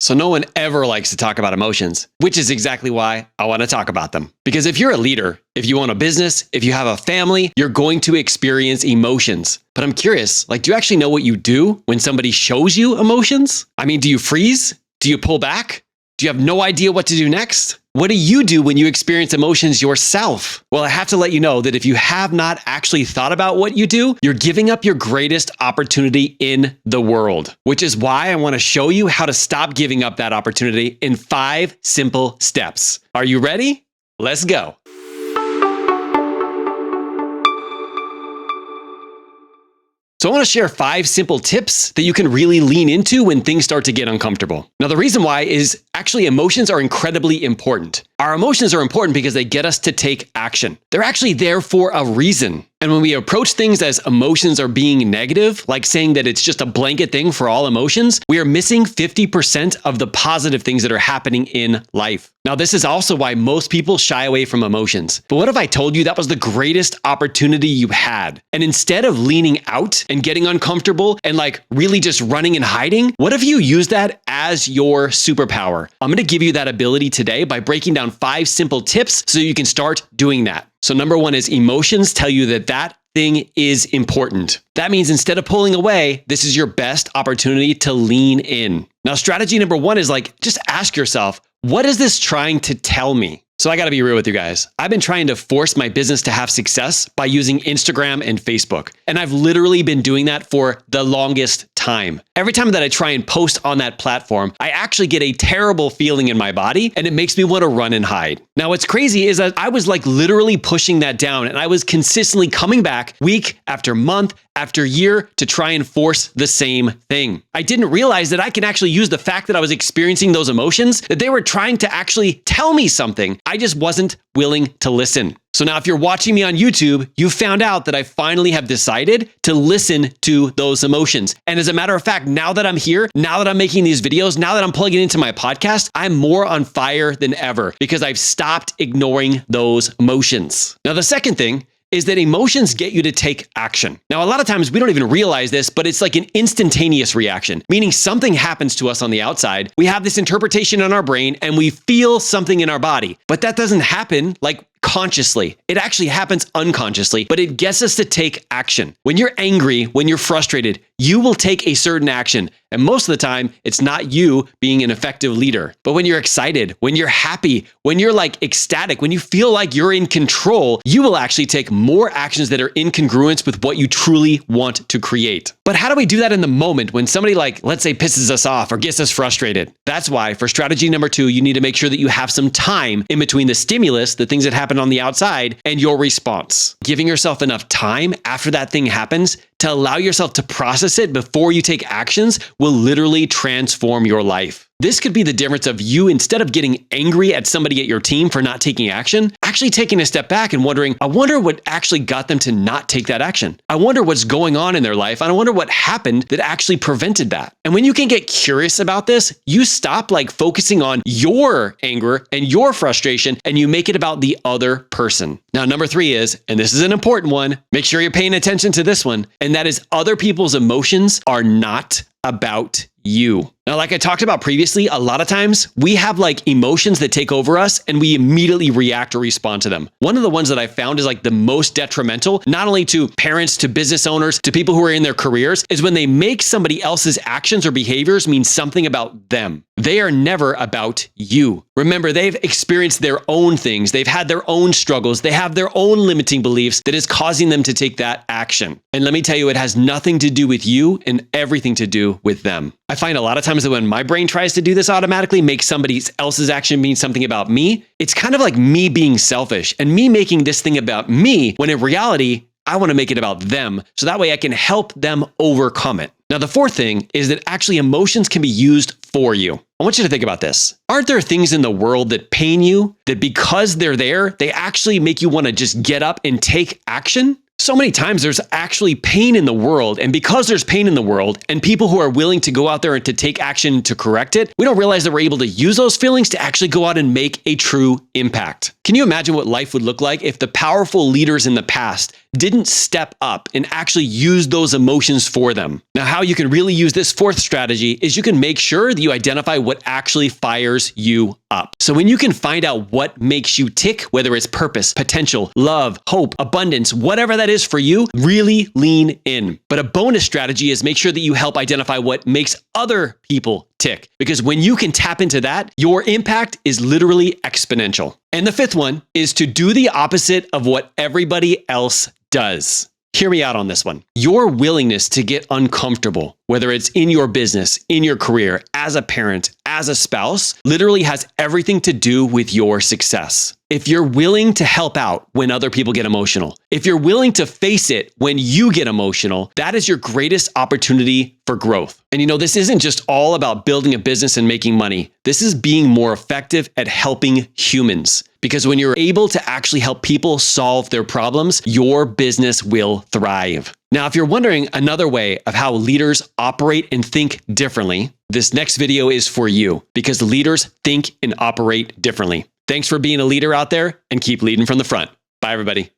So no one ever likes to talk about emotions, which is exactly why I want to talk about them. Because if you're a leader, if you own a business, if you have a family, you're going to experience emotions. But I'm curious, do you actually know what you do when somebody shows you emotions? I mean, do you freeze? Do you pull back? Do you have no idea what to do next? What do you do when you experience emotions yourself? Well, I have to let you know that if you have not actually thought about what you do, you're giving up your greatest opportunity in the world, which is why I want to show you how to stop giving up that opportunity in 5 simple steps. Are you ready? Let's go. So I want to share 5 simple tips that you can really lean into when things start to get uncomfortable. Now, the reason why is actually emotions are incredibly important. Our emotions are important because they get us to take action. They're actually there for a reason. And when we approach things as emotions are being negative, like saying that it's just a blanket thing for all emotions, we are missing 50% of the positive things that are happening in life. Now, this is also why most people shy away from emotions. But what if I told you that was the greatest opportunity you had? And instead of leaning out and getting uncomfortable and really just running and hiding, what if you use that as your superpower? I'm going to give you that ability today by breaking down 5 simple tips so you can start doing that. So number 1 is emotions tell you that thing is important. That means instead of pulling away, this is your best opportunity to lean in. Now, strategy number 1 is just ask yourself, what is this trying to tell me? So I got to be real with you guys. I've been trying to force my business to have success by using Instagram and Facebook. And I've literally been doing that for the longest time. Every time that I try and post on that platform, I actually get a terrible feeling in my body and it makes me want to run and hide. Now, what's crazy is that I was literally pushing that down and I was consistently coming back week after month after year to try and force the same thing. I didn't realize that I can actually use the fact that I was experiencing those emotions, that they were trying to actually tell me something. I just wasn't willing to listen. So now if you're watching me on YouTube, you found out that I finally have decided to listen to those emotions. And as a matter of fact, now that I'm here, now that I'm making these videos, now that I'm plugging into my podcast, I'm more on fire than ever because I've stopped ignoring those emotions. Now, the second thing is that emotions get you to take action. Now, a lot of times we don't even realize this, but it's like an instantaneous reaction, meaning something happens to us on the outside. We have this interpretation in our brain and we feel something in our body, but that doesn't happen consciously. It actually happens unconsciously, but it gets us to take action. When you're angry, when you're frustrated, you will take a certain action. And most of the time, it's not you being an effective leader. But when you're excited, when you're happy, when you're ecstatic, when you feel like you're in control, you will actually take more actions that are in congruence with what you truly want to create. But how do we do that in the moment when somebody let's say pisses us off or gets us frustrated? That's why for strategy number 2, you need to make sure that you have some time in between the stimulus, the things that happen on the outside, and your response. Giving yourself enough time after that thing happens to allow yourself to process it before you take actions will literally transform your life. This could be the difference of you, instead of getting angry at somebody at your team for not taking action, actually taking a step back and wondering, I wonder what actually got them to not take that action. I wonder what's going on in their life. And I wonder what happened that actually prevented that. And when you can get curious about this, you stop focusing on your anger and your frustration and you make it about the other person. Now, number 3 is, and this is an important one, make sure you're paying attention to this one, and that is other people's emotions are not about you. Now, like I talked about previously, a lot of times we have emotions that take over us and we immediately react or respond to them. One of the ones that I found is the most detrimental, not only to parents, to business owners, to people who are in their careers, is when they make somebody else's actions or behaviors mean something about them. They are never about you. Remember, they've experienced their own things. They've had their own struggles. They have their own limiting beliefs that is causing them to take that action. And let me tell you, it has nothing to do with you and everything to do with them. I find a lot of times that when my brain tries to do this automatically, make somebody else's action mean something about me, it's kind of like me being selfish and me making this thing about me, when in reality, I want to make it about them so that way I can help them overcome it. Now, the 4th thing is that actually emotions can be used for you. I want you to think about this. Aren't there things in the world that pain you, that because they're there, they actually make you want to just get up and take action? So many times there's actually pain in the world. And because there's pain in the world and people who are willing to go out there and to take action to correct it, we don't realize that we're able to use those feelings to actually go out and make a true impact. Can you imagine what life would look like if the powerful leaders in the past didn't step up and actually use those emotions for them? Now, how you can really use this fourth strategy is you can make sure that you identify what actually fires you up. So when you can find out what makes you tick, whether it's purpose, potential, love, hope, abundance, whatever that is for you, really lean in. But a bonus strategy is make sure that you help identify what makes other people tick. Because when you can tap into that, your impact is literally exponential. And the fifth one is to do the opposite of what everybody else does. Hear me out on this one. Your willingness to get uncomfortable, whether it's in your business, in your career, as a parent, as a spouse, literally has everything to do with your success. If you're willing to help out when other people get emotional, if you're willing to face it when you get emotional, that is your greatest opportunity for growth. And this isn't just all about building a business and making money. This is being more effective at helping humans. Because when you're able to actually help people solve their problems, your business will thrive. Now, if you're wondering another way of how leaders operate and think differently, this next video is for you because leaders think and operate differently. Thanks for being a leader out there and keep leading from the front. Bye, everybody.